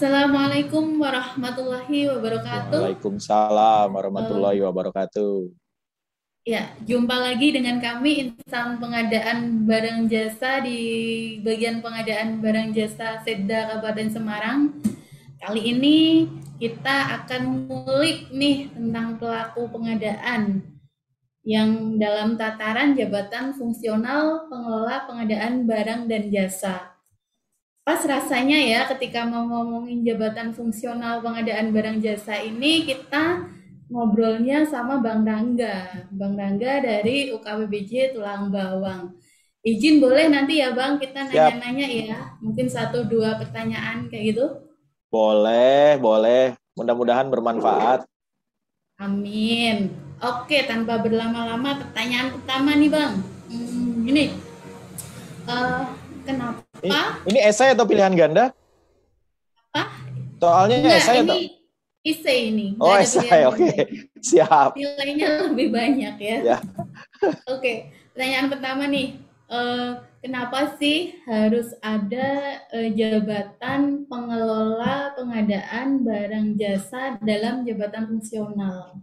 Assalamualaikum warahmatullahi wabarakatuh. Waalaikumsalam Eh, warahmatullahi wabarakatuh. ya, jumpa lagi dengan kami insan pengadaan barang jasa di bagian pengadaan barang jasa Sedda Kabupaten Semarang. Kali ini kita akan ngulik nih tentang pelaku pengadaan yang dalam tataran jabatan fungsional pengelola pengadaan barang dan jasa. Pas rasanya ya ketika mau ngomongin jabatan fungsional pengadaan barang jasa ini kita ngobrolnya sama Bang Rangga. Bang Rangga dari UKWBJ Tulang Bawang. Izin boleh nanti ya Bang kita Siap, nanya-nanya ya. Mungkin satu dua pertanyaan kayak gitu. boleh, boleh. Mudah-mudahan bermanfaat. Amin. Oke, tanpa berlama-lama pertanyaan pertama nih Bang. Ini eh, Ini, kenapa ini esai atau pilihan ganda? apa Soalnya enggak esai ini atau? ise ini Oh, nggak ada pilihan esai, oke. ganda. Siap. Nilainya lebih banyak ya. Ya, Oke, pertanyaan pertama nih. Eh, Kenapa sih harus ada jabatan pengelola pengadaan barang jasa dalam jabatan fungsional?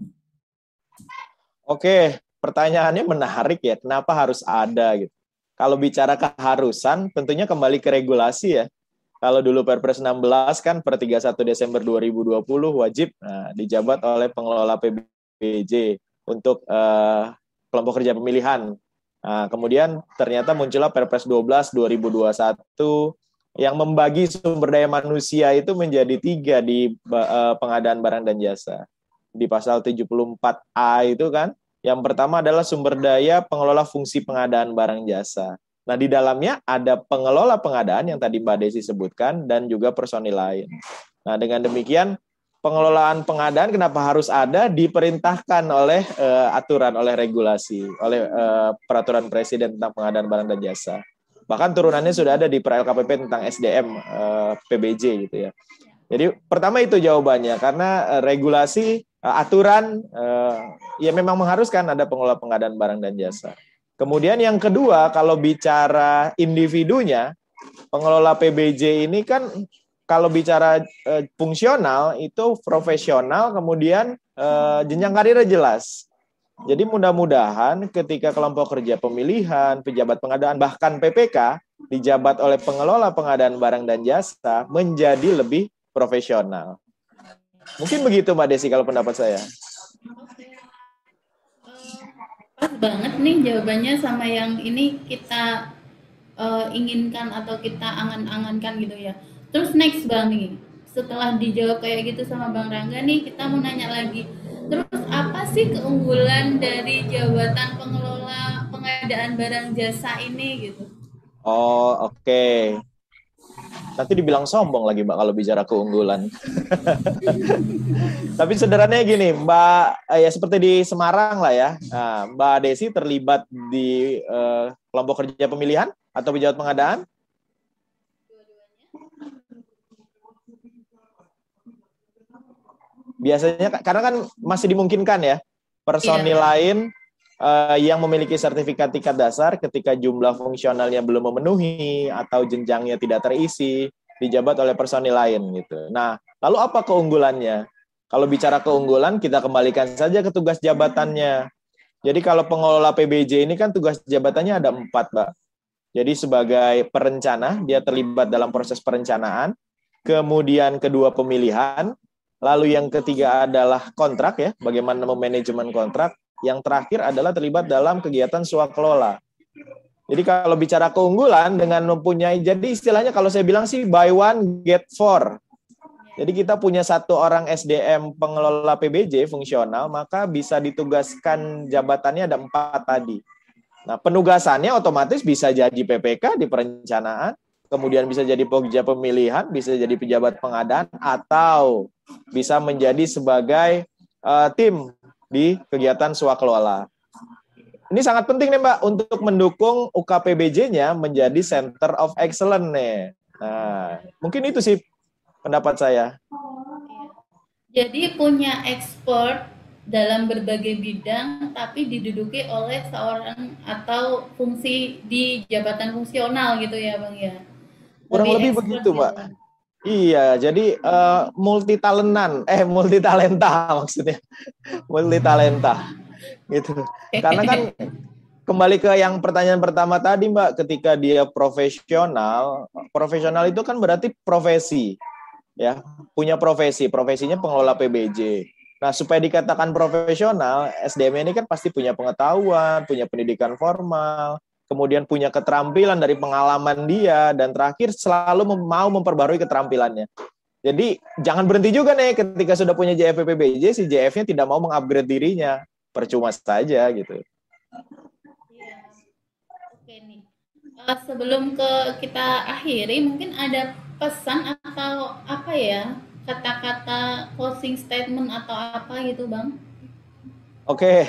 oke. Pertanyaannya menarik ya. Kenapa harus ada gitu? Kalau bicara keharusan, tentunya kembali ke regulasi ya. Kalau dulu Perpres 16 kan per 31 Desember 2020 wajib dijabat oleh pengelola PBJ untuk kelompok kerja pemilihan. Nah, kemudian ternyata muncullah Perpres 12 2021 yang membagi sumber daya manusia itu menjadi tiga di pengadaan barang dan jasa. Di pasal 74A itu kan, yang pertama adalah sumber daya pengelola fungsi pengadaan barang jasa. Nah, di dalamnya ada pengelola pengadaan yang tadi Mbak Desi sebutkan dan juga personil lain. Nah, dengan demikian pengelolaan pengadaan kenapa harus ada diperintahkan oleh aturan, oleh regulasi, oleh peraturan presiden tentang pengadaan barang dan jasa. Bahkan turunannya sudah ada di per LKPP tentang SDM PBJ gitu ya. Jadi pertama itu jawabannya karena regulasi aturan ya memang mengharuskan ada pengelola pengadaan barang dan jasa. Kemudian yang kedua, kalau bicara individunya, pengelola PBJ ini kan kalau bicara fungsional itu profesional, kemudian jenjang karirnya jelas. Jadi mudah-mudahan ketika kelompok kerja pemilihan, pejabat pengadaan, bahkan PPK dijabat oleh pengelola pengadaan barang dan jasa menjadi lebih profesional. Mungkin begitu Mbak Desi kalau pendapat saya. Oke, pas banget nih jawabannya sama yang ini kita inginkan atau kita angan-angankan gitu ya. Terus next Bang nih, setelah dijawab kayak gitu sama Bang Rangga nih, kita mau nanya lagi. Terus apa sih keunggulan dari jabatan pengelola pengadaan barang jasa ini gitu? Oh, oke. Nanti dibilang sombong lagi Mbak kalau bicara keunggulan. Tapi sederhananya gini, Mbak, ya seperti di Semarang lah ya. Nah, Mbak Desi terlibat di kelompok kerja pemilihan atau pejabat pengadaan? Biasanya karena kan masih dimungkinkan ya personil Iya. lain yang memiliki sertifikat tingkat dasar ketika jumlah fungsionalnya belum memenuhi atau jenjangnya tidak terisi dijabat oleh personil lain gitu. Nah, lalu apa keunggulannya? Kalau bicara keunggulan kita kembalikan saja ke tugas jabatannya. Jadi kalau pengelola PBJ ini kan tugas jabatannya ada 4, Mbak. Jadi sebagai perencana, dia terlibat dalam proses perencanaan. Kemudian kedua pemilihan. Lalu yang ketiga adalah kontrak ya, bagaimana memanajemen kontrak. Yang terakhir adalah terlibat dalam kegiatan swakelola. Jadi kalau bicara keunggulan dengan mempunyai, jadi istilahnya kalau saya bilang sih buy one get four. Jadi kita punya satu orang SDM pengelola PBJ fungsional, maka bisa ditugaskan jabatannya ada 4 tadi. Nah, penugasannya otomatis bisa jadi PPK di perencanaan, kemudian bisa jadi pokja pemilihan, bisa jadi pejabat pengadaan, atau bisa menjadi sebagai tim di kegiatan swakelola. Ini sangat penting nih Mbak untuk mendukung UKPBJ-nya menjadi Center of Excellence nih. Nah, mungkin itu sih pendapat saya. Jadi punya expert dalam berbagai bidang tapi diduduki oleh seorang atau fungsi di jabatan fungsional gitu ya Bang ya. Kurang Lebih lebih expert begitu gitu. Mbak. Iya, jadi multi talenta maksudnya, multi talenta gitu. Karena kan kembali ke yang pertanyaan pertama tadi, Mbak, ketika dia profesional, profesional itu kan berarti profesi, ya, punya profesi, profesinya pengelola PBJ. Nah, supaya dikatakan profesional, SDM ini kan pasti punya pengetahuan, punya pendidikan formal, kemudian punya keterampilan dari pengalaman dia, dan terakhir selalu mau memperbarui keterampilannya. Jadi jangan berhenti juga nih ketika sudah punya JF PBJ, si JF-nya tidak mau mengupgrade dirinya, percuma saja gitu. Iya. Oke nih. Sebelum kita akhiri, mungkin ada pesan atau apa ya, kata-kata closing statement atau apa gitu, Bang? Oke,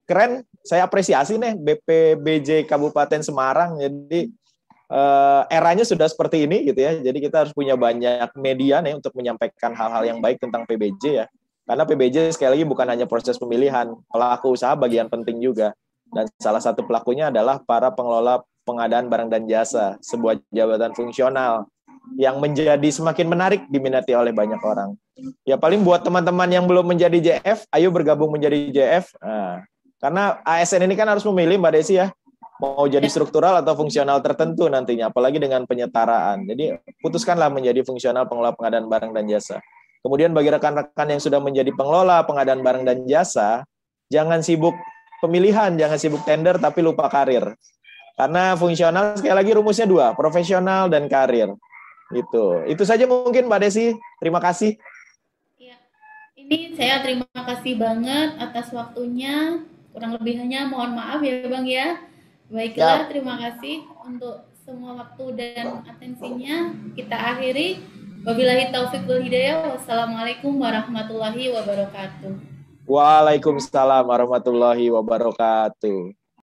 keren. Saya apresiasi nih BPBJ Kabupaten Semarang. Jadi eranya sudah seperti ini gitu ya. Jadi kita harus punya banyak media nih untuk menyampaikan hal-hal yang baik tentang PBJ ya. Karena PBJ sekali lagi bukan hanya proses pemilihan, pelaku usaha bagian penting juga. Dan salah satu pelakunya adalah para pengelola pengadaan barang dan jasa, sebuah jabatan fungsional yang menjadi semakin menarik diminati oleh banyak orang. Ya paling buat teman-teman yang belum menjadi JF, ayo bergabung menjadi JF. Nah, karena ASN ini kan harus memilih, Mbak Desi ya, mau jadi struktural atau fungsional tertentu nantinya, apalagi dengan penyetaraan. Jadi putuskanlah menjadi fungsional pengelola pengadaan barang dan jasa. Kemudian bagi rekan-rekan yang sudah menjadi pengelola pengadaan barang dan jasa, jangan sibuk pemilihan, jangan sibuk tender, tapi lupa karir. Karena fungsional, sekali lagi rumusnya dua, profesional dan karir. Itu saja mungkin Mbak Desi. Terima kasih. Ya, ini saya terima kasih banget atas waktunya. Kurang lebihnya mohon maaf ya Bang ya. Baiklah, terima kasih untuk semua waktu dan atensinya. Kita akhiri. Wabillahi taufik wal hidayah. Wassalamualaikum warahmatullahi wabarakatuh. Waalaikumsalam warahmatullahi wabarakatuh.